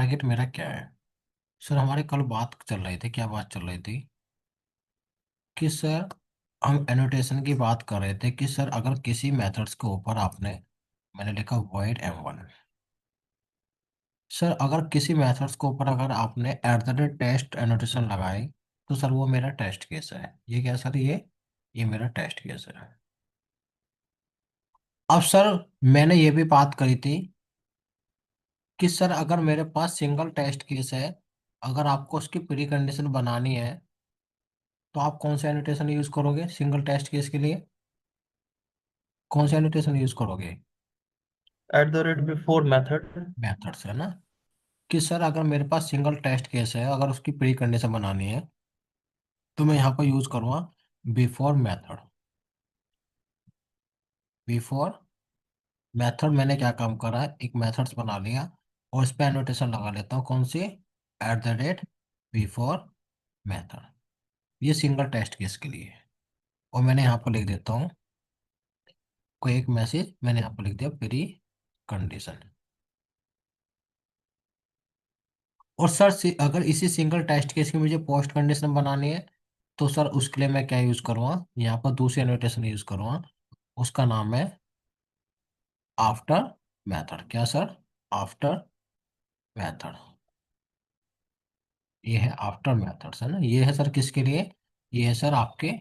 Target मेरा क्या है। सर हमारी कल बात चल रही थी, क्या बात चल रही थी कि सर हम एनोटेशन की बात कर रहे थे कि सर अगर किसी मेथड्स के ऊपर आपने, मैंने लिखा void m1। सर अगर किसी मेथड्स के ऊपर अगर आपने at the rate test annotation लगाई तो सर वो मेरा टेस्ट केस है। ये क्या सर, ये मेरा टेस्ट केस है। अब सर मैंने ये भी बात करी थी कि सर अगर मेरे पास सिंगल टेस्ट केस है, अगर आपको उसकी प्री कंडीशन बनानी है तो आप कौन सा एनोटेशन यूज करोगे सिंगल टेस्ट केस के लिए? कौन सा एनोटेशन यूज करोगे? Before method. मेथड्स है ना। कि सर अगर मेरे पास सिंगल टेस्ट केस है, अगर उसकी प्री कंडीशन बनानी है तो मैं यहाँ पर यूज करूँगा बिफोर मेथड। बिफोर मेथड मैंने क्या काम करा है, एक मेथड्स बना लिया और इस पे एनोटेशन लगा लेता हूँ। कौन सी? At the rate before method. ये सिंगल टेस्ट केस के लिए है। और मैंने यहाँ पर लिख देता हूँ, कोई एक मैसेज मैंने यहाँ पर लिख दिया प्री कंडीशन। और सर अगर इसी सिंगल टेस्ट केस की मुझे पोस्ट कंडीशन बनानी है तो सर उसके लिए मैं क्या यूज करूँगा, यहाँ पर दूसरी एनोटेशन यूज करूँगा। उसका नाम है आफ्टर मेथड। क्या सर? After method. ये है आफ्टर मेथड्स है ना। ये है सर किसके लिए? ये है सर आपके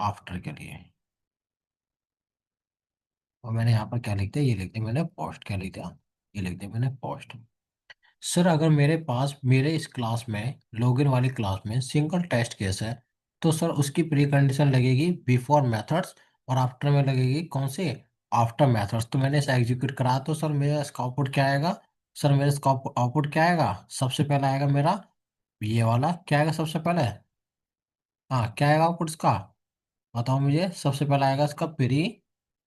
आफ्टर के लिए। और मैंने यहाँ पर क्या लिख दिया, ये लिख दिया मैंने पोस्ट। क्या लिख दिया? ये लिख दिया मैंने पोस्ट। सर अगर मेरे पास मेरे इस क्लास में, लॉगिन वाली क्लास में सिंगल टेस्ट केस है तो सर उसकी प्री कंडीशन लगेगी बिफोर मेथड्स और आफ्टर में लगेगी कौन सी? After methods. तो मैंने इसे एग्जीक्यूट करा तो सर मेरा इसका आउटपुट क्या आएगा? सर मेरा इसका आउटपुट क्या आएगा? सबसे पहले आएगा मेरा ये वाला। क्या आएगा सबसे पहले? हाँ, क्या आएगा आउटपुट इसका? बताओ मुझे। सबसे पहले आएगा इसका प्री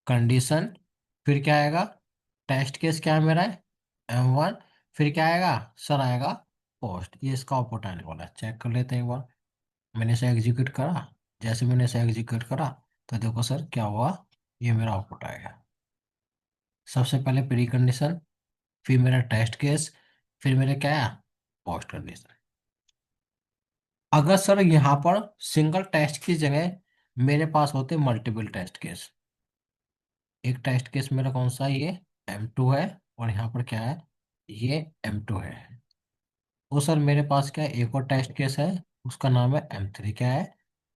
कंडीशन। फिर क्या आएगा? टेस्ट केस क्या है मेरा? m1। फिर क्या आएगा? सर आएगा पोस्ट। ये इसका आउटपुट आने वाला है। चेक कर लेते हैं एक बार। मैंने इसे एग्जीक्यूट करा। जैसे मैंने इसे एग्जीक्यूट करा तो देखो सर क्या हुआ, ये मेरा आउटपुट आएगा। सबसे पहले प्री कंडीशन, फिर मेरा टेस्ट केस, फिर मेरे क्या है? Post condition. अगर सर यहाँ पर सिंगल टेस्ट की जगह मेरे पास होते मल्टीपल टेस्ट केस। एक टेस्ट केस मेरा कौन सा है? ये m2 है। और यहाँ पर क्या है? ये m2 है। वो सर मेरे पास क्या है, एक और टेस्ट केस है। उसका नाम है m3। क्या है?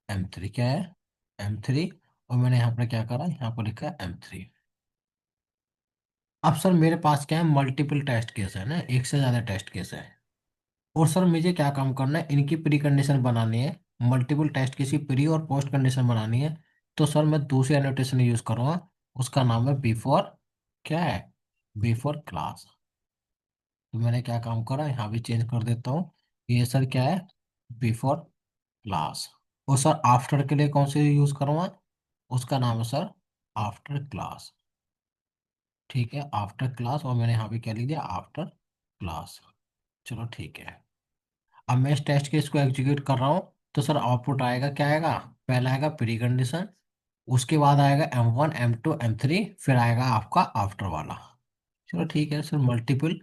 m3 क्या है? m3। और मैंने यहाँ पर क्या करा, यहाँ पर लिखा है m3। अब सर मेरे पास क्या है, मल्टीपल टेस्ट केस है ना, एक से ज्यादा टेस्ट केस है। और सर मुझे क्या काम करना है, इनकी प्री कंडीशन बनानी है। मल्टीपल टेस्ट केस की प्री और पोस्ट कंडीशन बनानी है। तो सर मैं दूसरी एनोटेशन यूज करूंगा। उसका नाम है बिफोर। क्या है? Before class. तो मैंने क्या काम करा, यहाँ भी चेंज कर देता हूँ। ये सर क्या है? Before class. और सर आफ्टर के लिए कौन से यूज करूँगा? उसका नाम है सर आफ्टर क्लास। ठीक है, आफ्टर क्लास। और मैंने यहाँ भी क्या लिख दिया, आफ्टर क्लास। चलो ठीक है। अब मैं इस टेस्ट केस को एग्जीक्यूट कर रहा हूँ तो सर आउटपुट आएगा, क्या आएगा? पहला आएगा प्री कंडीशन, उसके बाद आएगा m1 m2 m3, फिर आएगा आपका आफ्टर वाला। चलो ठीक है सर। मल्टीपल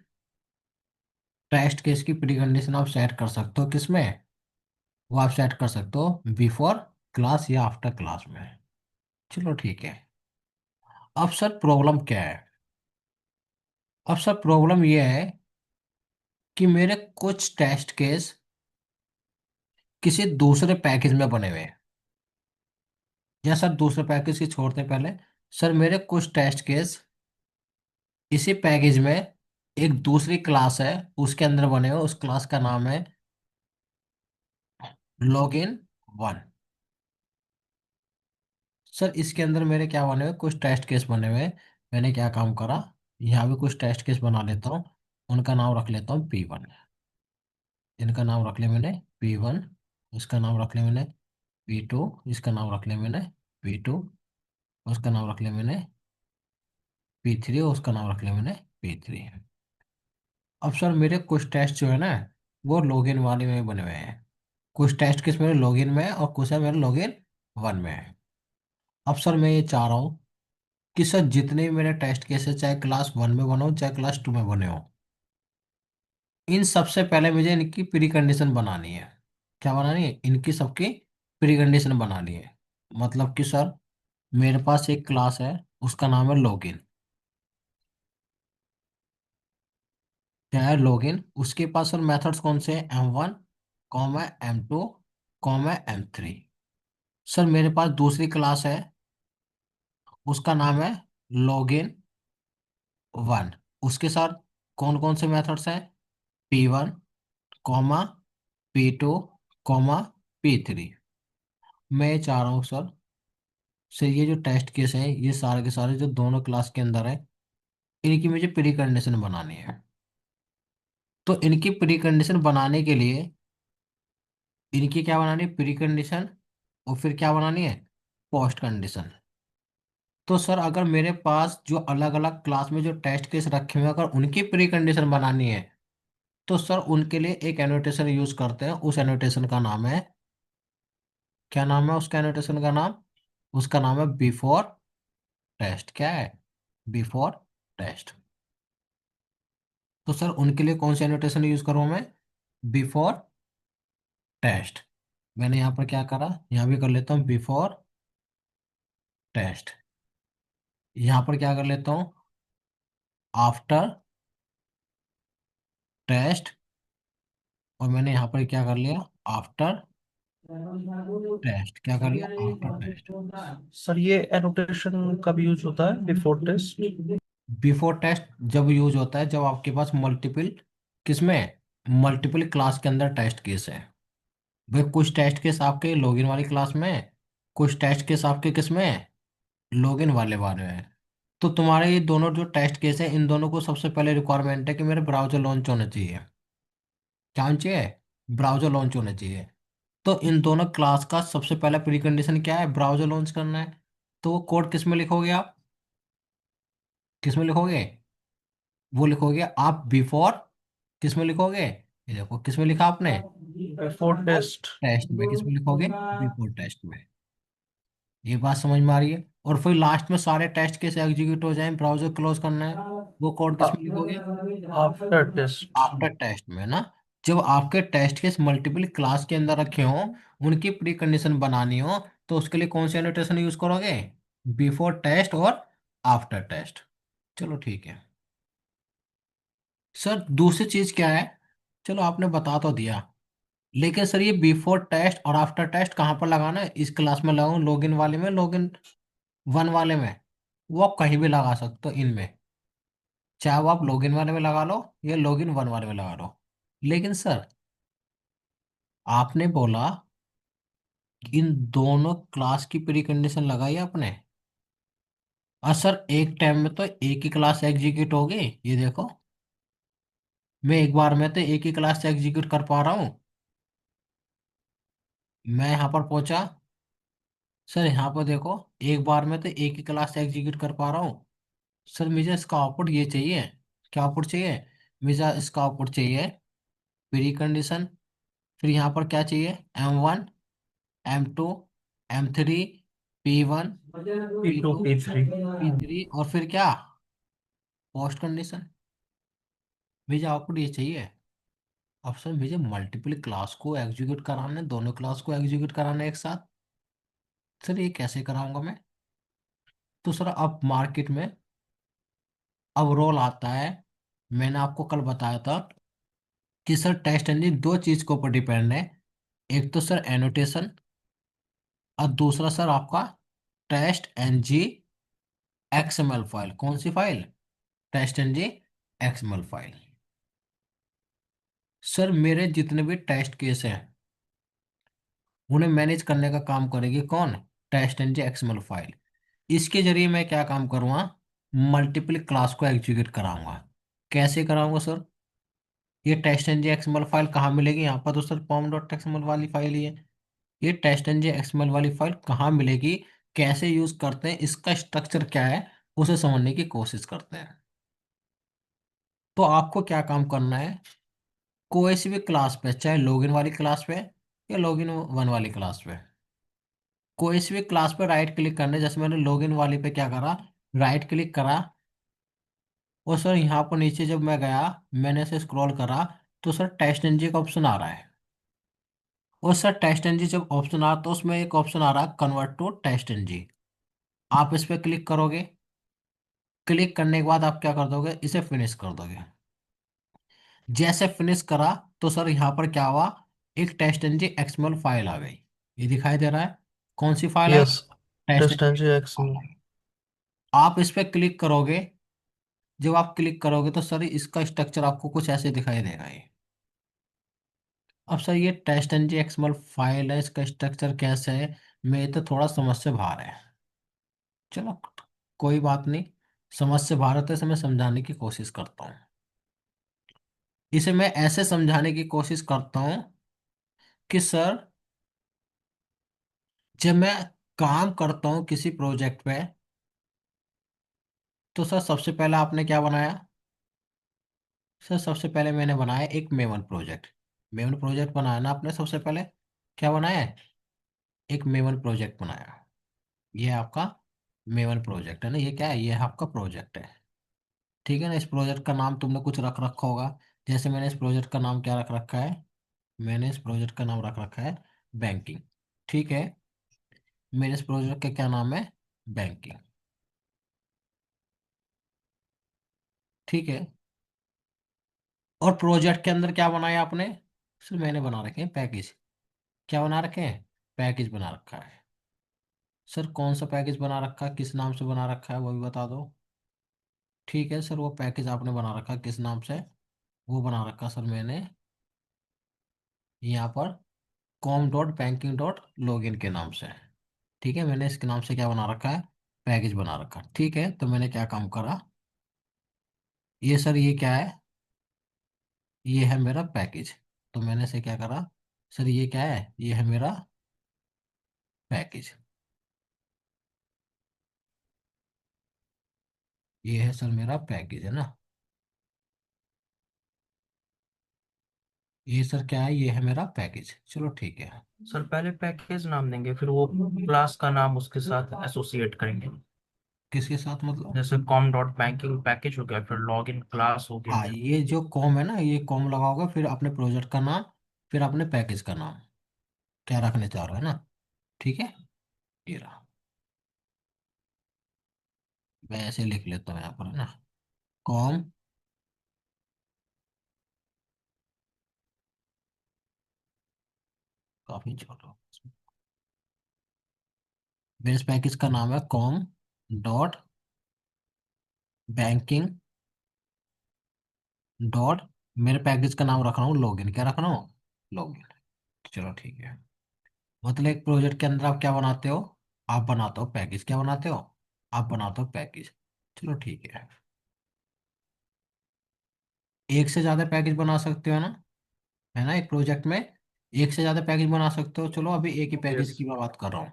टेस्ट केस की प्री कंडीशन आप सेट कर सकते हो किसमें? वो आप सेट कर सकते हो बिफोर क्लास या आफ्टर क्लास में। चलो ठीक है। अब सर प्रॉब्लम क्या है? अब सर प्रॉब्लम ये है कि मेरे कुछ टेस्ट केस किसी दूसरे पैकेज में बने हुए हैं। या सर दूसरे पैकेज की छोड़ते हैं पहले। सर मेरे कुछ टेस्ट केस इसी पैकेज में एक दूसरी क्लास है उसके अंदर बने हुए। उस क्लास का नाम है लॉगिन वन। सर इसके अंदर मेरे क्या बने हुए, कुछ टेस्ट केस बने हुए हैं। मैंने क्या काम करा, यहाँ भी कुछ टेस्ट केस बना लेता हूँ। उनका नाम रख लेता हूँ P1। इनका नाम रख लिया मैंने P1। इसका नाम रख लिया मैंने P2। इसका नाम रख लिया मैंने P2। उसका नाम रख लिया मैंने P3। और उसका नाम रख लिया मैंने P3। अब सर मेरे कुछ टेस्ट जो है ना, वो लॉगिन वाले में बने हुए हैं। कुछ टेस्ट केस मेरे लॉगिन में है और कुछ है मेरे लॉगिन वन में है। अब सर मैं ये चाह रहा हूँ कि सर जितने भी मेरे टेस्ट केस है, चाहे क्लास वन में बने हो चाहे क्लास टू में बने हो, इन सबसे पहले मुझे इनकी प्री कंडीशन बनानी है। क्या बनानी है? इनकी सबकी प्री कंडीशन बनानी है। मतलब कि सर, मेरे पास एक क्लास है, उसका नाम है लॉगिन। क्या है? लॉगिन। उसके पास सर मेथड्स कौन से हैं? M1, M2, M3। सर मेरे पास दूसरी क्लास है, उसका नाम है login 1। उसके साथ कौन कौन से मेथड्स हैं? P1, P2, P3। मैं ये चाह रहा हूँ सर, से ये जो टेस्ट केस है, ये सारे के सारे जो दोनों क्लास के अंदर है, इनकी मुझे प्री कंडीशन बनानी है। तो इनकी प्री कंडीशन बनाने के लिए इनकी क्या बनानी है? Pre condition. और फिर क्या बनानी है? Post condition. तो सर अगर मेरे पास जो अलग अलग क्लास में जो टेस्ट केस रखे हुए हैं, अगर उनकी प्री कंडीशन बनानी है, तो सर उनके लिए एक एनोटेशन यूज करते हैं। उस एनोटेशन का नाम है, क्या नाम है उसका एनोटेशन का नाम? उसका नाम है बिफोर टेस्ट। क्या है? Before test. तो सर उनके लिए कौन सी एनोटेशन यूज करूँ मैं? Before test. मैंने यहाँ पर क्या करा, यहाँ भी कर लेता हूँ बिफोर टेस्ट। यहाँ पर क्या कर लेता हूँ? After test. और मैंने यहाँ पर क्या कर लिया? After test. क्या कर लिया? After test. सर ये एनोटेशन कब यूज होता है बिफोर टेस्ट? बिफोर टेस्ट जब यूज होता है, जब आपके पास मल्टीपल, किसमें, मल्टीपल क्लास के अंदर टेस्ट केस है। भाई कुछ टेस्ट केस आपके लॉगिन वाली क्लास में है, कुछ टेस्ट केस आपके किसमें है? लॉगिन वाले वाले हैं। तो तुम्हारे ये दोनों जो टेस्ट केस है, इन दोनों को सबसे पहले रिक्वायरमेंट है कि मेरे ब्राउजर लॉन्च होना चाहिए। क्या होना चाहिए? ब्राउजर लॉन्च होना चाहिए। तो इन दोनों क्लास का सबसे पहला प्री कंडीशन क्या है? ब्राउजर लॉन्च करना है। तो वो कोड किस में लिखोगे आप? किस में लिखोगे? वो लिखोगे आप बिफोर, किस में लिखोगे? ये देखो किस में लिखा आपने? Before test. टेस्ट में। किस में लिखोगे? बिफोर टेस्ट में। ये बात समझ में आ रही है? और फिर लास्ट में सारे टेस्ट कैसे एग्जीक्यूट हो जाएं, ब्राउजर क्लोज करना है, वो कोड किस में लिखोगे? After test. आफ्टर टेस्ट में ना। जब आपके टेस्ट केस मल्टीपल क्लास के अंदर रखे हों, उनकी प्री कंडीशन बनानी हो, तो उसके लिए कौन सी एनोटेशन यूज करोगे? बिफोर टेस्ट और आफ्टर टेस्ट। चलो ठीक है। सर दूसरी चीज क्या है? चलो आपने बता तो दिया, लेकिन सर ये बिफोर टेस्ट और आफ्टर टेस्ट कहाँ पर लगाना है? इस क्लास में लगाऊं, लॉगिन वाले में, लॉगिन 1 वाले में? वो आप कहीं भी लगा सकते हो इनमें, चाहे वो आप लॉगिन वाले में लगा लो या लॉगिन 1 वाले में लगा लो। लेकिन सर आपने बोला कि इन दोनों क्लास की प्री कंडीशन लगाई आपने, और सर एक टाइम में तो एक ही क्लास एग्जीक्यूट होगी। ये देखो, मैं एक बार में तो एक ही क्लास एग्जीक्यूट कर पा रहा हूँ। मैं यहाँ पर पहुंचा, सर यहाँ पर देखो, एक बार में तो एक ही क्लास एग्जीक्यूट कर पा रहा हूँ। सर मुझे इसका आउटपुट ये चाहिए। क्या आउटपुट चाहिए? मुझे इसका आउटपुट चाहिए प्री कंडीशन। फिर यहाँ पर क्या चाहिए? M1, M2, M3, P1, P2 P2, P3। P3, और फिर क्या? Post condition. मुझे आउटपुट ये चाहिए। अब सर मुझे मल्टीपल क्लास को एग्जीक्यूट कराना है, दोनों क्लास को एग्जीक्यूट कराना है एक साथ। सर ये कैसे कराऊंगा मैं? तो सर अब मार्केट में अब रोल आता है। मैंने आपको कल बताया था कि सर टेस्ट इंजन दो चीज के ऊपर डिपेंड है। एक तो सर एनोटेशन, और दूसरा सर आपका टेस्ट एनजी एक्सएमएल फाइल। कौन सी file? Test NG XML file. Sir मेरे जितने भी टेस्ट केस हैं, उन्हें मैनेज करने का काम करेगी कौन? Test NG XML file. इसके जरिए मैं क्या काम करूँगा? मल्टीपल क्लास को एग्जीक्यूट कराऊंगा। कैसे कराऊंगा सर? ये टेस्ट एनजी एक्सएमएल फाइल कहाँ मिलेगी? यहाँ पर तो सर pom.xml वाली फाइल ही है। ये टेस्ट एनजी एक्सएमएल वाली फाइल कहाँ मिलेगी, कैसे यूज करते हैं, इसका स्ट्रक्चर क्या है, उसे समझने की कोशिश करते हैं। तो आपको क्या काम करना है? कोई सी भी क्लास पे, चाहे लॉगिन वाली क्लास पे या लॉगिन 1 वाली क्लास पे, कोई सी भी क्लास पे राइट क्लिक करना है। जैसे मैंने लॉगिन वाली पे क्या करा, राइट क्लिक करा, और सर यहाँ पर नीचे जब मैं गया, मैंने से स्क्रॉल करा, तो सर टेस्ट एनजी का ऑप्शन आ रहा है। और सर टेस्ट एनजी जब ऑप्शन आ रहा है तो उसमें एक ऑप्शन आ रहा है कन्वर्ट टू टेस्ट एनजी। आप इस पे क्लिक करोगे। क्लिक करने के बाद आप क्या कर दोगे, इसे फिनिश कर दोगे। जैसे फिनिश करा तो सर यहाँ पर क्या हुआ, एक टेस्ट एनजी एक्सएमएल फाइल आ गई। ये दिखाई दे रहा है। कौन सी फाइल आई? Yes. Test test NG. And X में। आप इस पे क्लिक करोगे। जब आप क्लिक करोगे तो सर इसका स्ट्रक्चर आपको कुछ ऐसे दिखाई देगा ये। अब सर ये टेस्ट एनजी एक्सएमएल फाइल है, इसका स्ट्रक्चर कैसे है, मैं तो थोड़ा समझ से बाहर है। चलो कोई बात नहीं। समझ से बाहर है तो इसे मैं समझाने की कोशिश करता हूँ। इसे मैं ऐसे समझाने की कोशिश करता हूँ कि सर जब मैं काम करता हूँ किसी प्रोजेक्ट पे, तो सर सबसे पहले आपने क्या बनाया? सर सबसे पहले मैंने बनाया एक मेवन प्रोजेक्ट। मेवन प्रोजेक्ट बनाया ना आपने सबसे पहले। क्या बनाया है? एक मेवन प्रोजेक्ट बनाया। ये आपका मेवन प्रोजेक्ट है ना, ये क्या है, ये आपका प्रोजेक्ट है। ठीक है ना, इस प्रोजेक्ट का नाम तुमने कुछ रख रखा होगा। जैसे मैंने इस प्रोजेक्ट का नाम क्या रख रखा है? मैंने इस प्रोजेक्ट का नाम रख रखा है बैंकिंग। ठीक है। मेरे इस प्रोजेक्ट का क्या नाम है? बैंकिंग। ठीक है। और प्रोजेक्ट के अंदर क्या बनाया आपने? सर मैंने बना रखे हैं पैकेज। क्या बना रखे हैं? पैकेज बना रखा है। सर कौन सा पैकेज बना रखा है, किस नाम से बना रखा है वो भी बता दो। ठीक है सर, वो पैकेज आपने बना रखा है किस नाम से? वो बना रखा सर मैंने यहाँ पर com dot banking dot log in के नाम से। ठीक है, मैंने इसके नाम से क्या बना रखा है? पैकेज बना रखा है। ठीक है, तो मैंने क्या काम करा? ये सर ये क्या है? ये है मेरा पैकेज। तो मैंने से क्या करा? सर ये क्या है? ये है मेरा पैकेज। ये है सर मेरा पैकेज है ना। ये सर क्या है? ये है मेरा पैकेज। चलो ठीक है। सर पहले पैकेज नाम देंगे, फिर वो क्लास का नाम उसके साथ एसोसिएट करेंगे। किसके साथ मतलब? जैसे कॉम डॉट बैंकिंग पैकेज हो गया, फिर लॉग इन क्लास हो हाँ, गया। ये जो कॉम है ना, ये कॉम लगाओगे, फिर अपने प्रोजेक्ट का नाम, फिर अपने पैकेज का नाम क्या रखने चाह रहे हो, है ना? ठीक है। ये रहा। मैं ऐसे लिख लेता हूँ यहाँ पर, है ना। कॉम। काफी छोटा। मेरे पैकेज का नाम है कॉम डॉट बैंकिंग डॉट, मेरे पैकेज का नाम रख रहा हूँ लॉगिन। क्या रख रहा हूँ? लॉगिन। चलो ठीक है। मतलब एक प्रोजेक्ट के अंदर आप क्या बनाते हो? आप बनाते हो पैकेज। क्या बनाते हो? आप बनाते हो पैकेज। चलो ठीक है। एक से ज्यादा पैकेज बना सकते हो ना, है ना, एक प्रोजेक्ट में एक से ज्यादा पैकेज बना सकते हो। चलो अभी एक ही पैकेज यस। की मैं बात कर रहा हूँ।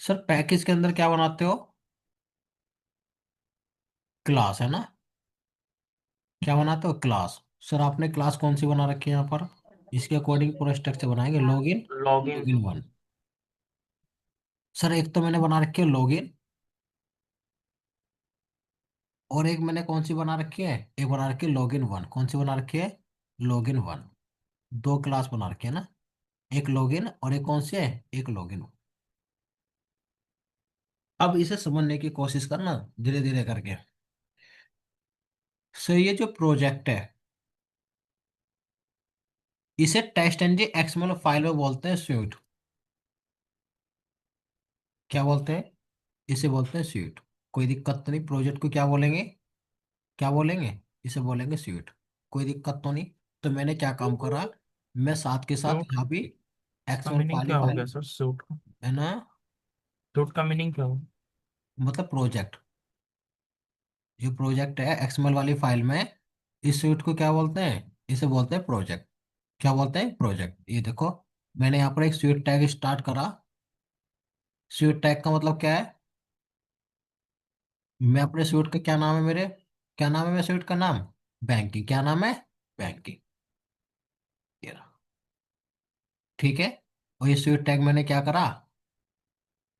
सर पैकेज के अंदर क्या बनाते हो? क्लास, है ना। क्या बनाते हो? क्लास। सर आपने क्लास कौन सी बना रखी है यहाँ पर? इसके अकॉर्डिंग पूरा स्ट्रक्चर बनाएंगे। Login. Log in. Login one. Sir एक तो मैंने बना रखी है लॉगिन, और एक मैंने कौन सी बना रखी है? एक बना रखी है लॉगिन वन। कौन सी बना रखी है? Login one. दो क्लास बना रखी है ना। एक लॉगिन और एक कौन सी है? एक लॉगिन। अब इसे समझने की कोशिश करना धीरे धीरे करके। सर ये जो प्रोजेक्ट है, इसे टेस्ट एनजी एक्सएमएल फाइल में बोलते हैं स्यूट। क्या बोलते हैं? इसे बोलते हैं स्यूट। कोई दिक्कत तो नहीं, प्रोजेक्ट को क्या बोलेंगे? क्या बोलेंगे? इसे बोलेंगे स्यूट। कोई दिक्कत तो नहीं। तो मैंने क्या काम करा? मैं साथ के साथ सूट। यहाँ भी इसका एक्सएमएल मीनिंग वाली क्या हो फाइल, गया सर, सूट का? है ना, सूट का मीनिंग क्या हो? मतलब प्रोजेक्ट। जो प्रोजेक्ट है एक्सएमएल वाली फाइल में, इस स्यूट को क्या बोलते हैं? इसे बोलते हैं प्रोजेक्ट। क्या बोलते हैं? प्रोजेक्ट। ये देखो, मैंने यहाँ पर एक स्यूट टैग स्टार्ट करा। स्यूट टैग का मतलब क्या है? मैं अपने स्यूट का क्या नाम है मेरे? क्या नाम है मेरे स्यूट का नाम? बैंकिंग। क्या नाम है? बैंकिंग। ये रहा। ठीक है। और ये स्यूट टैग मैंने क्या करा?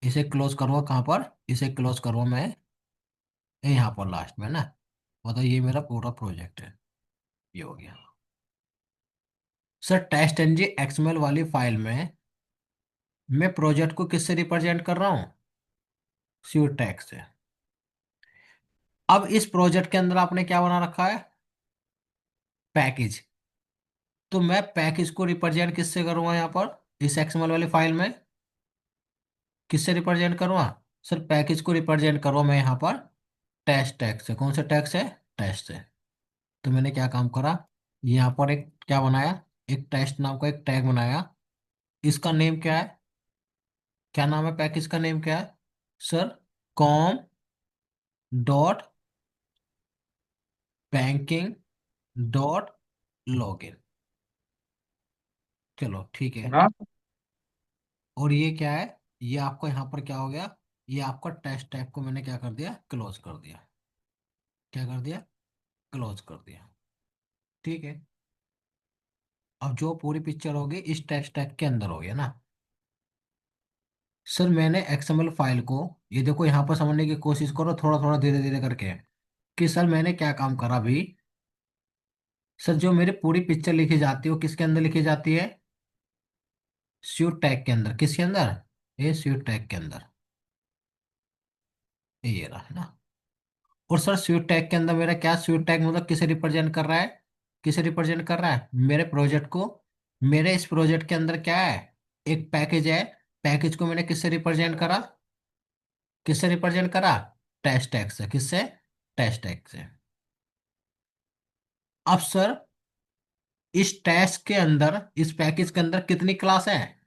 इसे क्लोज करूँगा कहाँ पर? इसे क्लोज करूँगा मैं यहाँ पर लास्ट में ना। मतलब ये मेरा पूरा प्रोजेक्ट है। ये हो गया। सर टेस्ट एनजी एक्सएमएल वाली फाइल में मैं प्रोजेक्ट को किससे रिप्रेजेंट कर रहा हूँ? स्यूट टैग से। अब इस प्रोजेक्ट के अंदर आपने क्या बना रखा है? पैकेज। तो मैं पैकेज को रिप्रेजेंट किससे करूंगा यहाँ पर, इस एक्सएमएल वाली फाइल में? किससे रिप्रेजेंट करूंगा? सर पैकेज को रिप्रेजेंट करूंगा मैं यहाँ पर टेस्ट टैग से। कौन से टैग से? टेस्ट से। तो मैंने क्या काम करा, यहाँ पर एक क्या बनाया, एक टेस्ट नाम का एक टैग बनाया। इसका नेम क्या है? क्या नाम है पैकेज का? नेम क्या है sir? Com dot banking dot login. चलो ठीक है। हाँ। और ये क्या है? ये आपको यहाँ पर क्या हो गया, ये आपका टेस्ट टैग को मैंने क्या कर दिया, क्लोज कर दिया। क्या कर दिया? क्लोज कर दिया। ठीक है। अब जो पूरी पिक्चर होगी इस टेस्ट टैग के अंदर होगी ना। सर मैंने एक्सएमएल फाइल को, ये देखो यहाँ पर समझने की कोशिश करो थोड़ा थोड़ा धीरे धीरे करके, कि सर मैंने क्या काम करा अभी। सर जो मेरी पूरी पिक्चर लिखी जाती है वो किसके अंदर लिखी जाती है? स्यूट टैग के अंदर। किसके अंदर? ये स्यूट टैग के अंदर। ये रहा है ना। और सर स्यूट टैग के अंदर मेरा क्या, स्यूट टैग मतलब किसे रिप्रेजेंट कर रहा है? किसे रिप्रेजेंट कर रहा है? मेरे प्रोजेक्ट को। मेरे इस प्रोजेक्ट के अंदर क्या है? एक पैकेज है। पैकेज को मैंने किससे रिप्रेजेंट करा? किससे रिप्रेजेंट करा? टेस्ट टैग से। किससे? टेस्ट टैग से। अब सर इस टेस्ट के अंदर, इस पैकेज के अंदर कितनी क्लास है?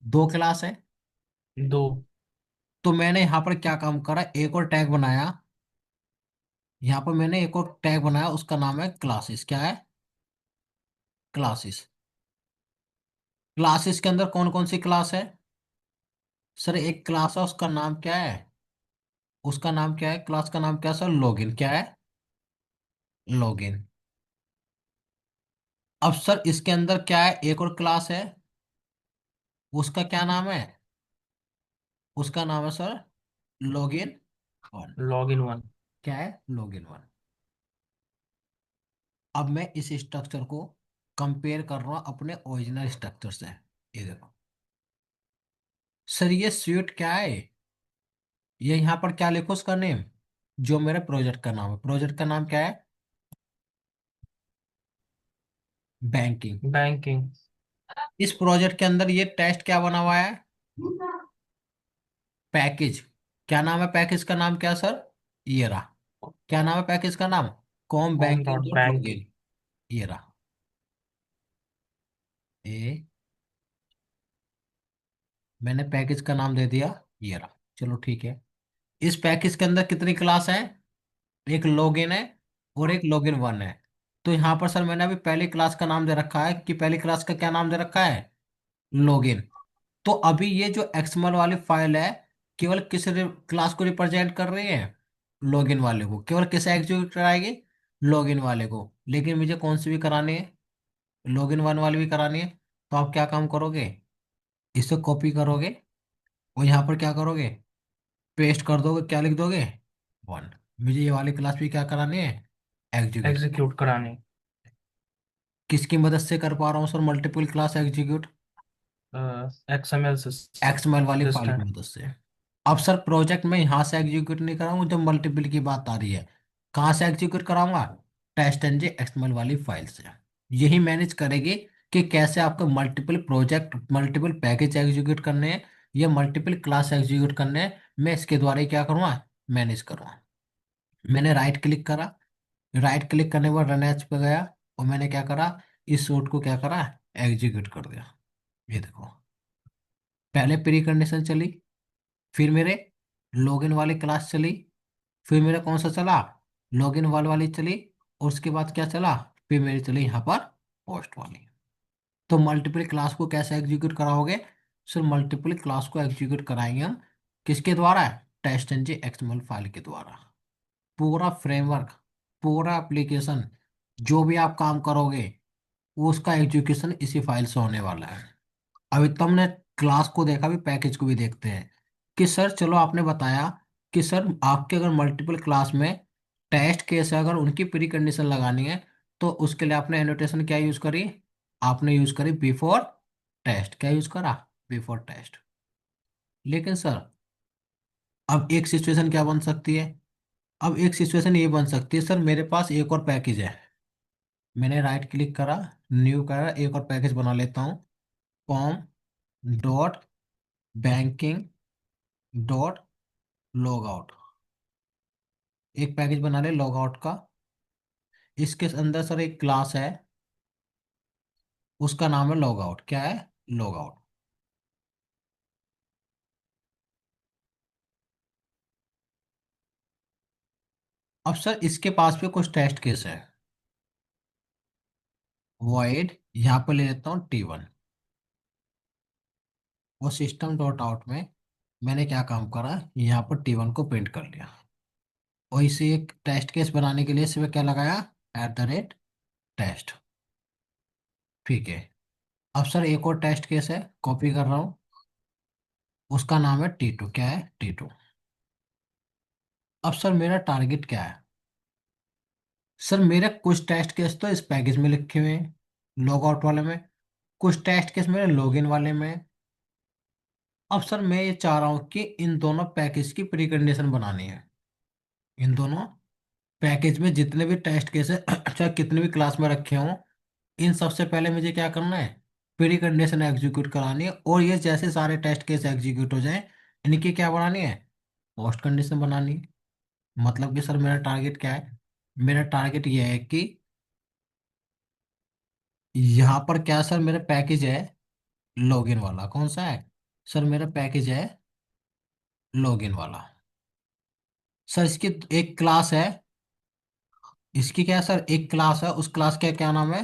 दो क्लास है। दो। तो मैंने यहां पर क्या काम करा, एक और टैग बनाया। यहां पर मैंने एक और टैग बनाया, उसका नाम है क्लासेस। क्या है? क्लासेस। क्लासेस के अंदर कौन कौन सी क्लास है? सर एक क्लास है, उसका नाम क्या है? उसका नाम क्या है? क्लास का नाम क्या है सर? लॉगिन। क्या है? लॉगिन। अब सर इसके अंदर क्या है, एक और क्लास है। उसका क्या नाम है? उसका नाम है sir login one. Log in one. क्या है? Login one. अब मैं इस स्ट्रक्चर को कंपेयर कर रहा हूं अपने ओरिजिनल स्ट्रक्चर से। ये देखो सर, ये स्वीट क्या है? ये यहाँ पर क्या लिखो उसका नेम, जो मेरे प्रोजेक्ट का नाम है। प्रोजेक्ट का नाम क्या है? बैंकिंग। बैंकिंग। इस प्रोजेक्ट के अंदर ये टेस्ट क्या बना हुआ है? पैकेज। क्या नाम है पैकेज का? नाम क्या सर? ये रहा। क्या नाम है पैकेज का नाम? Com home banking dot dot banking. Login. ये रहा। ए, मैंने पैकेज का नाम दे दिया। ये रहा। चलो ठीक है। इस पैकेज के अंदर कितनी क्लास है? एक लॉगिन है और एक लॉगिन वन है। तो यहाँ पर सर मैंने अभी पहली क्लास का नाम दे रखा है, कि पहली क्लास का क्या नाम दे रखा है? लॉगिन। तो अभी ये जो एक्सएमएल वाली फाइल है, केवल किस क्लास को रिप्रेजेंट कर रही है? लॉगिन वाले को। केवल किसे एग्जीक्यूट कराएगी? लॉगिन वाले को। लेकिन मुझे कौन सी भी करानी है? लॉगिन वन वाली भी करानी है। तो आप क्या काम करोगे, इसे कॉपी करोगे और यहाँ पर क्या करोगे, पेस्ट कर दोगे। क्या लिख दोगे? वन। मुझे ये वाली क्लास भी क्या करानी है? एग्जीक्यूट। एग्जीक्यूट कराने। किसकी मदद से कर पा रहा हूँ sir multiple class execute? XML XML वाली फाइल की सिस्टम। मदद से। अब सर प्रोजेक्ट में यहाँ से एग्जीक्यूट नहीं कराऊंगा जब मल्टीपल की बात आ रही है। कहाँ से एग्जीक्यूट कराऊंगा? टेस्ट एनजी एक्सएमएल वाली फाइल से। यही मैनेज करेगी कि कैसे आपको multiple project, multiple package execute करने हैं या मल्टीपल क्लास एग्जीक्यूट करने हैं। मैं इसके द्वारा ही क्या करूँगा, मैनेज करूँगा। मैंने राइट क्लिक करा। राइट क्लिक करने के बाद रन एज पे गया और मैंने क्या करा, इस सूट को क्या करा, एग्जीक्यूट कर दिया। ये देखो, पहले प्री कंडीशन चली, फिर मेरे लॉगिन वाली क्लास चली, फिर मेरा कौन सा चला, लॉगिन वाली चली, और उसके बाद क्या चला, फिर मेरी चली यहाँ पर पोस्ट वाली। तो मल्टीपल क्लास को कैसे एग्जीक्यूट कराओगे? सिर्फ मल्टीपल क्लास को एग्जीक्यूट कराएंगे हम किसके द्वारा? टेस्ट एनजी एक्सएमएल फाइल के द्वारा। पूरा फ्रेमवर्क, पूरा एप्लीकेशन, जो भी आप काम करोगे वो उसका एग्जीक्यूशन इसी फाइल से होने वाला है। अभी तुमने क्लास को देखा, भी पैकेज को भी देखते हैं कि सर चलो आपने बताया कि सर आपके अगर मल्टीपल क्लास में टेस्ट केस है, अगर उनकी प्री कंडीशन लगानी है तो उसके लिए आपने एनोटेशन क्या यूज करी? आपने यूज करी बिफोर टेस्ट। क्या यूज करा? Before test. लेकिन सर अब एक सिचुएशन क्या बन सकती है? अब एक सिचुएशन ये बन सकती है, सर मेरे पास एक और पैकेज है। मैंने राइट क्लिक करा, न्यू करा, एक और पैकेज बना लेता हूँ। Com dot banking dot log out. एक पैकेज बना ले लॉग आउट का। इसके अंदर सर एक क्लास है, उसका नाम है लॉग आउट। क्या है? Log out. अब सर इसके पास भी कुछ टेस्ट केस है। वॉइड यहाँ पे ले लेता हूँ T1। और सिस्टम डॉट आउट में मैंने क्या काम करा, यहाँ पर T1 को प्रिंट कर लिया। और इसे एक टेस्ट केस बनाने के लिए इसमें क्या लगाया? @टेस्ट। ठीक है। अब सर एक और टेस्ट केस है, कॉपी कर रहा हूँ। उसका नाम है T2। क्या है? T2। अब सर मेरा टारगेट क्या है? सर मेरे कुछ टेस्ट केस तो इस पैकेज में लिखे हुए हैं, लॉग आउट वाले में। कुछ टेस्ट केस मेरे लॉगिन वाले में हैं। अब सर मैं ये चाह रहा हूँ कि इन दोनों पैकेज की प्री कंडीशन बनानी है। इन दोनों पैकेज में जितने भी टेस्ट केस है चाहे कितने भी क्लास में रखे हों, इन सबसे पहले मुझे क्या करना है? प्री कंडीशन एग्जीक्यूट करानी है। और ये जैसे सारे टेस्ट केस एग्जीक्यूट हो जाए, इनकी क्या बनानी है? पोस्ट कंडीशन बनानी है। मतलब कि सर मेरा टारगेट क्या है? मेरा टारगेट ये है कि यहाँ पर क्या सर मेरा पैकेज है लॉगिन वाला। कौन सा है? सर मेरा पैकेज है लॉगिन वाला। सर इसकी एक क्लास है। इसकी क्या है सर? एक क्लास है, उस क्लास का क्या नाम है?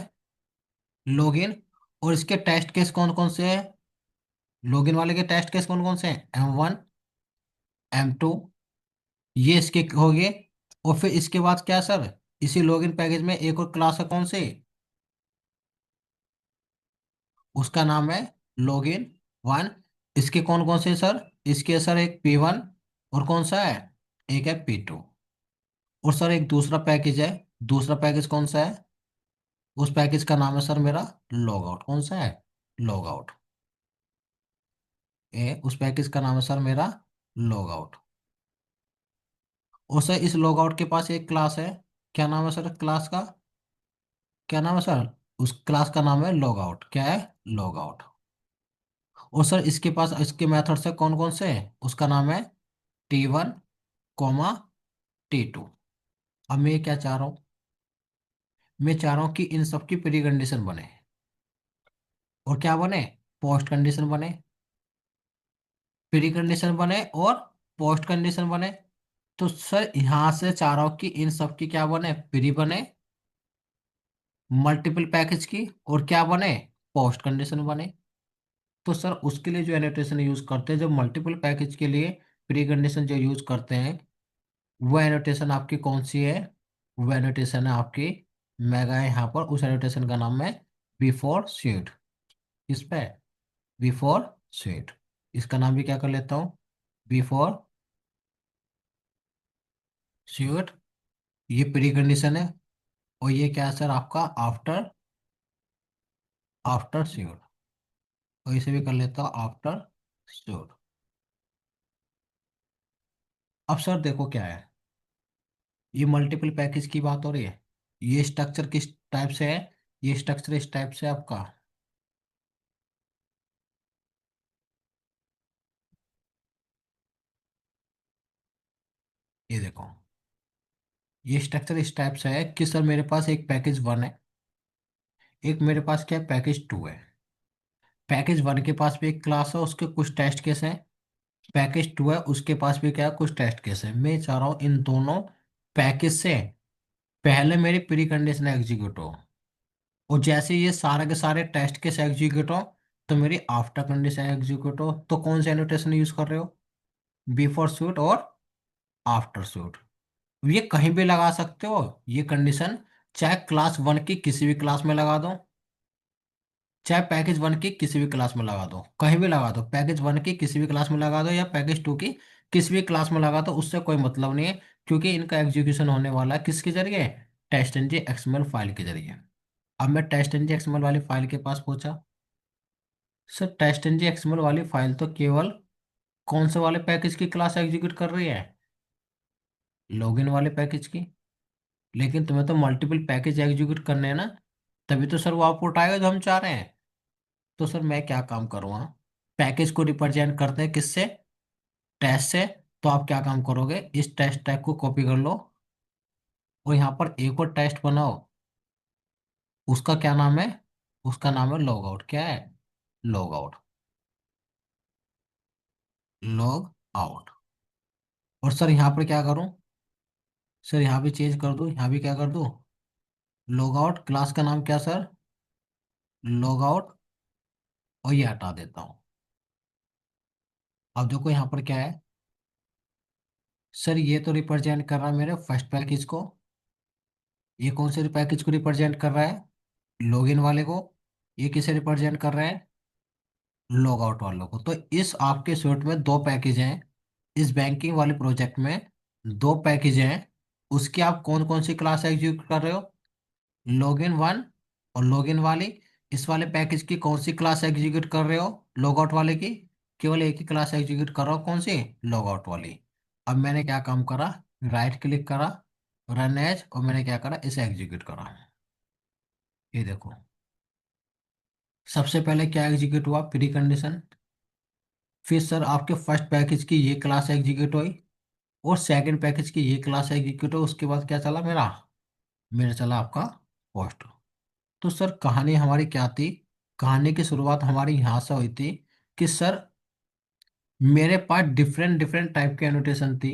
लॉगिन। और इसके टेस्ट केस कौन कौन से हैं? लॉगिन वाले के टेस्ट केस कौन कौन से हैं? M1, M2, ये इसके हो गए। और फिर इसके बाद क्या सर, इसी लॉगिन पैकेज में एक और क्लास है, कौन से? उसका नाम है login 1। इसके कौन कौन से हैं सर? इसके सर एक P1, और कौन सा है? एक है P2। और सर एक दूसरा पैकेज है। दूसरा पैकेज कौन सा है? उस पैकेज का नाम है सर मेरा लॉग आउट। कौन सा है? Log out. उस पैकेज का नाम है सर मेरा लॉग आउट। और सर इस लॉग आउट के पास एक क्लास है। क्या नाम है सर क्लास का? क्या नाम है सर? उस क्लास का नाम है लॉग आउट। क्या है? Log out. और सर इसके पास इसके मेथड से कौन कौन से हैं? उसका नाम है T1, T2। अब मैं क्या चाह रहा हूँ? मैं चाह रहा हूँ कि इन सब की प्री कंडीशन बने। और क्या बने? पोस्ट कंडीशन बने। प्री कंडीशन बने और पोस्ट कंडीशन बने। तो सर यहां से चाह रहा हूं कि इन सब की क्या बने? प्री बने, मल्टीपल पैकेज की, और क्या बने? पोस्ट कंडीशन बने। तो सर उसके लिए जो एनोटेशन यूज करते हैं, जो मल्टीपल पैकेज के लिए प्री कंडीशन जो यूज करते हैं, वो एनोटेशन आपकी कौन सी है? वो एनोटेशन है आपकी, मेगा है यहाँ पर। उस एनोटेशन का नाम है बिफोर स्वीट। इस पे बिफोर स्वीट। इसका नाम भी क्या कर लेता हूँ? Before sweet. ये प्री कंडीशन है। और ये क्या है सर आपका? After after sweet. और इसे भी कर लेता हूँ आफ्टर स्वीट। अब सर देखो क्या है, ये मल्टीपल पैकेज की बात हो रही है। ये स्ट्रक्चर किस टाइप से है? ये स्ट्रक्चर इस टाइप से है आपका। ये देखो, ये स्ट्रक्चर इस टाइप से है कि सर मेरे पास एक पैकेज 1 है, एक मेरे पास क्या है? पैकेज 2 है। पैकेज 1 के पास भी एक क्लास है, उसके कुछ टेस्ट केस हैं। पैकेज 2 है, उसके पास भी क्या है? कुछ टेस्ट केस है। मैं चाह रहा हूँ इन दोनों पैकेज से पहले मेरी प्री कंडीशन एग्जीक्यूट हो। और जैसे ये सारे के सारे टेस्ट केस एग्जीक्यूट हो, तो मेरी आफ्टर कंडीशन एग्जीक्यूट हो। तो कौन सा एनोटेशन यूज कर रहे हो? बिफोर सूट और आफ्टर सूट। ये कहीं भी लगा सकते हो ये कंडीशन। चाहे क्लास 1 की किसी भी क्लास में लगा दो, चाहे पैकेज 1 की किसी भी क्लास में लगा दो, कहीं भी लगा दो। पैकेज 1 की किसी भी क्लास में लगा दो या पैकेज 2 की किसी भी क्लास में लगा दो, उससे कोई मतलब नहीं है। क्योंकि इनका एग्जीक्यूशन होने वाला है किसके जरिए? Test N G XML file के जरिए। अब मैं टेस्ट एन जी एक्सएमएल वाली फाइल के पास पहुंचा। Sir test N G XML वाली फाइल तो केवल कौन से वाले पैकेज की क्लास एग्जीक्यूट कर रही है? लॉगिन वाले पैकेज की। लेकिन तुम्हें तो मल्टीपल पैकेज एग्जीक्यूट करने हैं ना, तभी तो सर वो आउटपुट आएगा जो हम चाह रहे हैं। तो सर मैं क्या काम करूँगा, पैकेज को रिप्रेजेंट करते हैं किससे? टेस्ट से। तो आप क्या काम करोगे, इस टेस्ट टैग को कॉपी कर लो और यहाँ पर एक और टेस्ट बनाओ। उसका क्या नाम है? उसका नाम है लॉग आउट। क्या है? Log out. Log out. और सर यहाँ पर क्या करूँ? सर यहाँ भी चेंज कर दूँ, यहाँ भी क्या कर दूँ? Log out. क्लास का नाम क्या सर? Log out. और ये हटा देता हूँ। अब देखो यहाँ पर क्या है। सर ये तो रिप्रेजेंट कर रहा है मेरे फर्स्ट पैकेज को। ये कौन से पैकेज को रिप्रेजेंट कर रहा है? लॉगिन वाले को। ये किसे रिप्रेजेंट कर रहा है? लॉग आउट वालों को। तो इस आपके सूट में दो पैकेज हैं। इस बैंकिंग वाले प्रोजेक्ट में दो पैकेज हैं। उसकी आप कौन कौन सी क्लास एग्जीक्यूट कर रहे हो? लॉगिन वन और लॉगिन वाली। इस वाले पैकेज की कौन सी क्लास एग्जीक्यूट कर रहे हो? लॉग आउट वाले की। केवल एक ही क्लास एग्जीक्यूट कर रहा हो, कौन सी? लॉग आउट वाली। अब मैंने क्या काम करा, राइट क्लिक करा, रन एज, और मैंने क्या करा, इसे एग्जीक्यूट करा। ये देखो, सबसे पहले क्या एग्जीक्यूट हुआ, प्री कंडीशन। फिर सर आपके फर्स्ट पैकेज की ये क्लास एग्जीक्यूट हुई और सेकंड पैकेज की ये क्लास एग्जीक्यूट हुई। उसके बाद क्या चला मेरा? मेरा चला आपका पोस्ट। तो सर कहानी हमारी क्या थी? कहानी की शुरुआत हमारी यहाँ से हुई थी कि सर मेरे पास डिफरेंट डिफरेंट टाइप की एनोटेशन थी।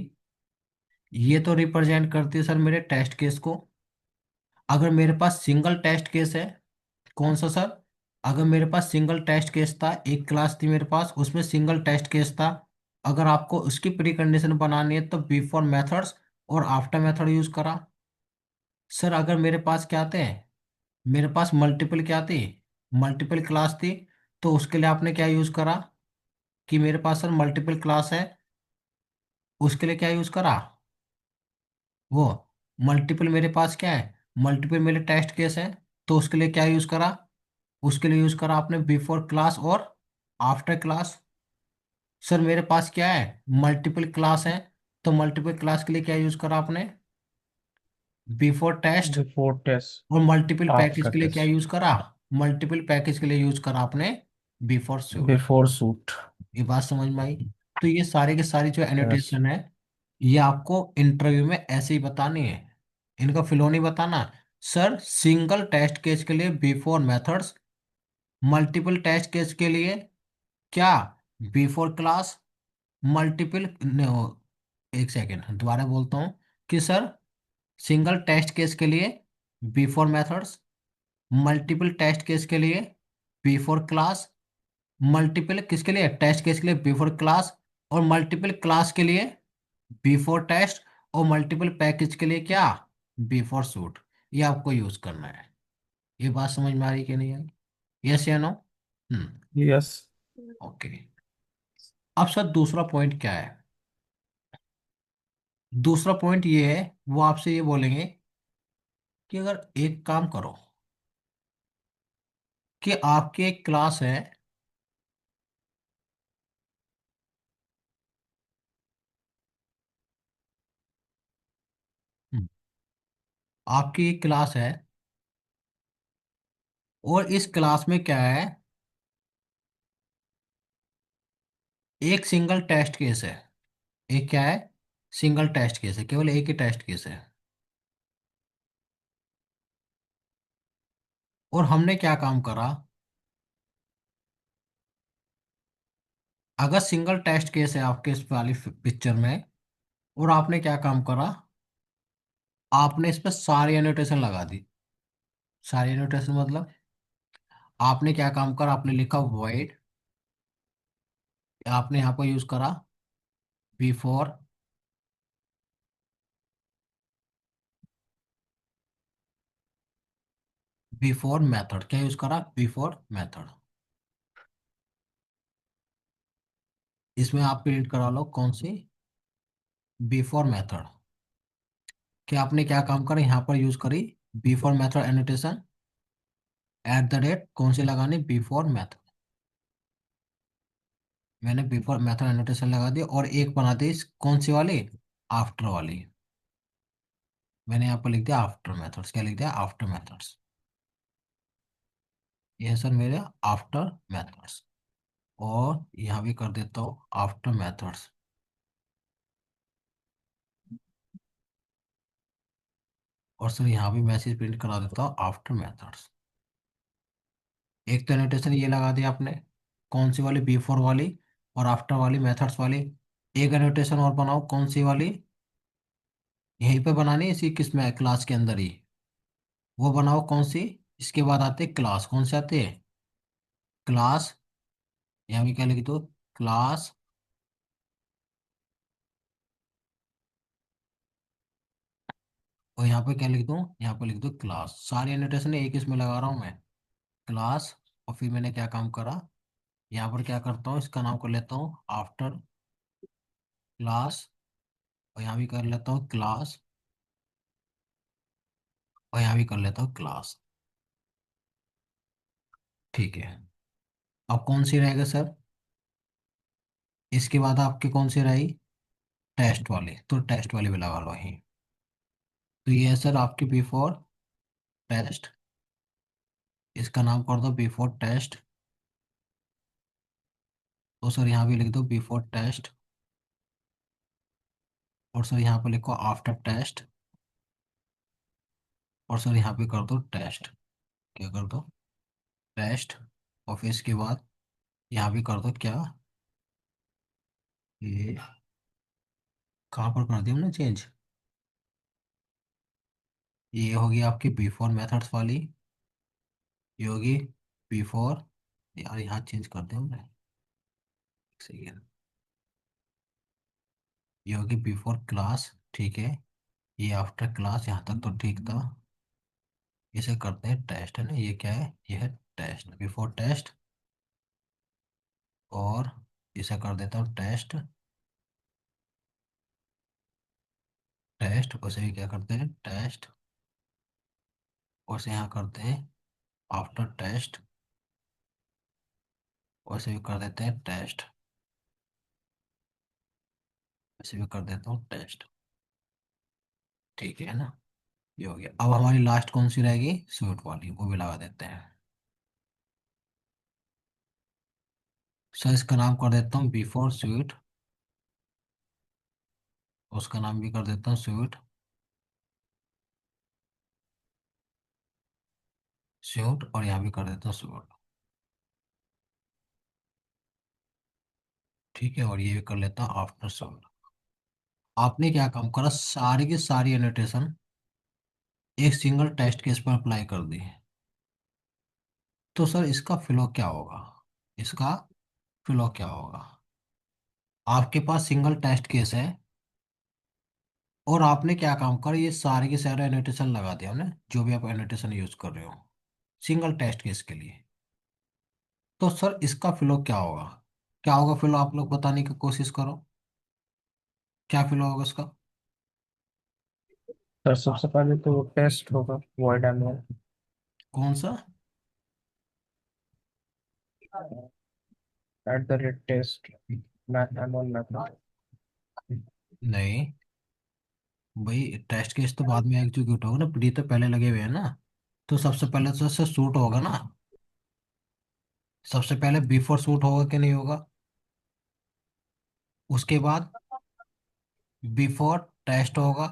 ये तो रिप्रेजेंट करती है सर मेरे टेस्ट केस को। अगर मेरे पास सिंगल टेस्ट केस है, कौन सा सर? अगर मेरे पास सिंगल टेस्ट केस था, एक क्लास थी मेरे पास, उसमें सिंगल टेस्ट केस था। अगर आपको उसकी प्री कंडीशन बनानी है तो बिफोर मेथड्स और आफ्टर मेथड यूज करा। सर अगर मेरे पास क्या थे, मेरे पास मल्टीपल क्या थी, मल्टीपल क्लास थी, तो उसके लिए आपने क्या यूज करा कि मेरे पास सर मल्टीपल क्लास है, उसके लिए क्या यूज करा? वो मल्टीपल मेरे पास क्या है, मल्टीपल मेरे टेस्ट केस है, तो उसके लिए क्या यूज करा? उसके लिए यूज करा आपने बिफोर क्लास और आफ्टर क्लास। सर मेरे पास क्या है, मल्टीपल क्लास है, तो मल्टीपल क्लास के लिए क्या यूज करा आपने? Before test. बिफोर टेस्ट, और मल्टीपल पैकेज आफ्टर के लिए क्या टेस्ट, यूज करा? मल्टीपल पैकेज के लिए यूज करा आपने बिफोर शूट। Before suit. ये बात समझ में आई? तो ये सारे के सारी जो यस। एनोटेशन है, ये आपको इंटरव्यू में ऐसे ही बतानी है। इनका फ्लो नहीं बताना। सर सिंगल टेस्ट केस के लिए before methods, multiple test case के लिए क्या, बिफोर क्लास, मल्टीपल, एक सेकेंड दोबारा बोलता हूँ कि सर सिंगल टेस्ट केस के लिए before methods, multiple test case के लिए बिफोर क्लास, मल्टीपल किसके लिए, टेस्ट केस के लिए बिफोर क्लास, और मल्टीपल क्लास के लिए बिफोर टेस्ट, और मल्टीपल पैकेज के लिए क्या, बिफोर सूट। ये आपको यूज करना है। ये बात समझ में आ रही कि नहीं आई? यस या नो? हम्म। यस। ओके। अब सर दूसरा पॉइंट क्या है? दूसरा पॉइंट ये है, वो आपसे ये बोलेंगे कि अगर एक काम करो कि आपकी एक क्लास है, हम्म, आपकी एक क्लास है और इस क्लास में क्या है, एक सिंगल टेस्ट केस है। एक क्या है, सिंगल टेस्ट केस है, केवल एक ही टेस्ट केस है। और हमने क्या काम करा, अगर सिंगल टेस्ट केस है आपके इस वाली पिक्चर में, और आपने क्या काम करा, आपने इस पर सारी एनोटेशन लगा दी। सारी एनोटेशन मतलब आपने क्या काम करा, आपने लिखा वॉइड, आपने यहाँ पर यूज करा बिफोर, बिफोर मेथड। क्या यूज करा, बिफोर मेथड। इसमें आप प्रिंट करा लो कौन सी, बिफोर मेथड। कि आपने क्या काम करा यहाँ पर यूज करी before method annotation, eight the rate कौन सी लगानी, बिफोर मेथड। मैंने बिफोर मेथड एनोटेशन लगा दी और एक बना दी कौन सी वाली, आफ्टर वाली। मैंने यहाँ पर लिख दिया आफ्टर मेथड्स, क्या लिख दिया, आफ्टर मेथड्स। ये है सर मेरे आफ्टर मेथड्स। और यहाँ भी कर देता हूँ आफ्टर मेथड्स। और सर यहाँ भी मैसेज प्रिंट करा देता हूँ आफ्टर मेथड्स। एक तो एनोटेशन ये लगा दिया आपने, कौन सी वाली, बिफोर वाली और आफ्टर वाली मेथड्स वाली। एक एनोटेशन और बनाओ, कौन सी वाली, यहीं पे बनानी है इसी किस में, क्लास के अंदर ही। वो बनाओ कौन सी, इसके बाद आते क्लास, कौन से आते हैं, क्लास। यहाँ भी क्या लिख दो, क्लास। और यहाँ पे क्या लिख दूँ, यहाँ पे लिख दो क्लास। सारी एनोटेशन एक इसमें लगा रहा हूँ मैं, क्लास। और फिर मैंने क्या काम करा, यहाँ पर क्या करता हूँ, इसका नाम कर लेता हूँ आफ्टर क्लास। और यहाँ भी कर लेता हूँ क्लास। और यहाँ भी कर लेता हूँ क्लास। ठीक है। अब कौन सी रहेगा सर, इसके बाद आपकी कौन सी रही, टेस्ट वाली, तो टेस्ट वाली भी लगा लो यहीं। तो ये है सर आपकी बिफोर टेस्ट, इसका नाम कर दो बिफोर टेस्ट। तो सर यहाँ भी लिख दो बिफोर टेस्ट। और सर यहाँ पे लिखो आफ्टर टेस्ट। और सर यहाँ पे कर दो टेस्ट, क्या कर दो, टेस्ट। और फिर इसके बाद यहाँ भी कर दो क्या, ये कहाँ पर कर दिया हमने चेंज, ये होगी आपकी बिफोर मेथड्स वाली, ये होगी बिफोर, यार यहाँ चेंज कर दिया हमने, सही है। ये होगी बिफोर क्लास, ठीक है। ये आफ्टर क्लास, यहाँ तक तो ठीक था। इसे करते हैं टेस्ट, है ना, ये क्या है, ये है टेस्ट, बिफोर टेस्ट। और इसे कर देता हूँ टेस्ट, टेस्ट। उसे भी क्या करते हैं टेस्ट। और इसे यहाँ करते हैं आफ्टर टेस्ट। और इसे भी कर देते हैं टेस्ट, इसे भी कर देता हूँ टेस्ट। ठीक है ना, ये हो गया। अब हमारी लास्ट कौन सी रहेगी, स्वीट वाली, वो भी लगा देते हैं। सर इसका नाम कर देता हूँ बिफोर स्वीट। उसका नाम भी कर देता हूँ स्वीट, स्वीट। और यहाँ भी कर देता हूँ स्वीट। ठीक है, और ये भी कर लेता हूँ आफ्टर स्वीट। आपने क्या काम करा, सारी की सारी एनोटेशन एक सिंगल टेस्ट केस पर अप्लाई कर दी। तो सर इसका फ्लो क्या होगा, इसका फ्लो क्या होगा, आपके पास सिंगल टेस्ट केस है और आपने क्या काम कर, ये सारे के सारे एनोटेशन लगा दिया हमने, जो भी आप एनोटेशन यूज कर रहे हो सिंगल टेस्ट केस के लिए। तो सर इसका फ्लो क्या होगा, क्या होगा फ्लो, आप लोग बताने की कोशिश करो, क्या फ्लो होगा इसका। सर सबसे पहले तो टेस्ट होगा, वॉइड एनुअल। कौन सा, at the rate test math annual method. नहीं भाई, टेस्ट केस तो बाद में एग्जीक्यूट होगा ना, प्री तो पहले लगे हुए हैं ना। तो सबसे पहले तो सर सूट होगा ना, सबसे पहले बिफोर सूट होगा कि नहीं होगा, उसके बाद बिफोर टेस्ट होगा,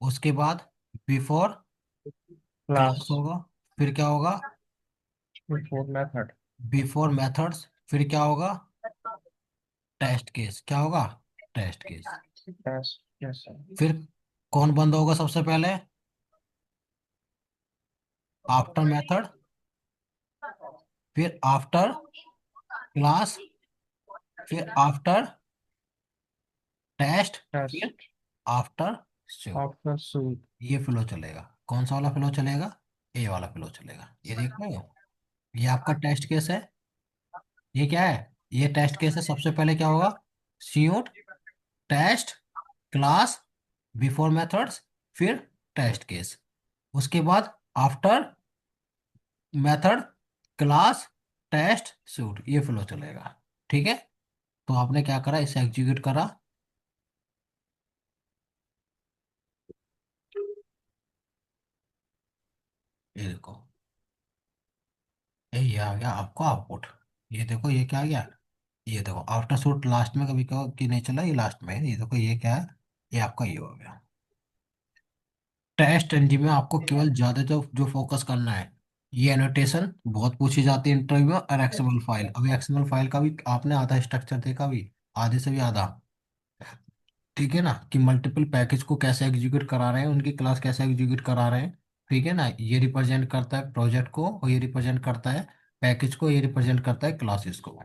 उसके बाद बिफोर क्लास क्लास होगा, फिर क्या होगा, बिफोर मैथड। बिफोर मेथड्स, फिर क्या होगा, टेस्ट केस, क्या होगा, test case. Test, yes sir. फिर कौन बंद होगा सबसे पहले, आफ्टर मेथड, फिर आफ्टर क्लास, फिर आफ्टर टेस्ट, फिर test after show. After suite. ये फ्लो चलेगा, कौन सा वाला फ्लो चलेगा, ए वाला फ्लो चलेगा, ये देख रहे हो। ये आपका टेस्ट केस है, ये क्या है, ये टेस्ट केस है। सबसे पहले क्या होगा, suite test class before methods, फिर टेस्ट केस, उसके बाद after method, class, test, suite, ये फ्लो चलेगा। ठीक है। तो आपने क्या करा, इसे एग्जीक्यूट करा, ये देखो, ये आ गया आपको आउटपुट। ये देखो ये क्या आ गया, ये देखो आफ्टर सूट लास्ट में कभी कहो कि नहीं चला, ये लास्ट में है। ये देखो ये क्या है, ये आपका ये हो गया। टेस्ट एनजी में आपको केवल ज्यादा जो फोकस करना है, ये एनोटेशन बहुत पूछी जाती है इंटरव्यू में, और एक्सएमएल फाइल। अभी एक्सएमएल फाइल का भी आपने आधा स्ट्रक्चर देखा भी, आधे से भी आधा। ठीक है ना, कि मल्टीपल पैकेज को कैसे एग्जीक्यूट करा रहे हैं, उनकी क्लास कैसे एग्जीक्यूट करा रहे हैं। ठीक है ना, ये रिप्रेजेंट करता है प्रोजेक्ट को, और ये रिप्रेजेंट करता है पैकेज को, ये रिप्रेजेंट करता है क्लासेस को।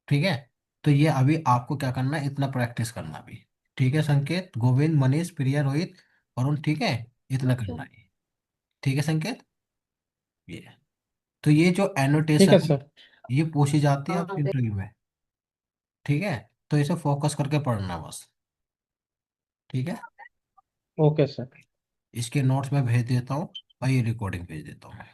ठीक है। तो ये अभी आपको क्या करना है, इतना प्रैक्टिस करना भी। ठीक है संकेत, गोविंद, मनीष, प्रिया, रोहित, वरुण, ठीक है, इतना करना है। ठीक है संकेत, ये, तो ये जो ठीक एनोटेशन है है, सर। ये पूछी जाती है आपके इंटरव्यू में। ठीक है। तो इसे फोकस करके पढ़ना बस। ठीक है। Okay sir. इसके नोट्स मैं भेज देता हूँ, और ये रिकॉर्डिंग भेज देता हूँ मैं।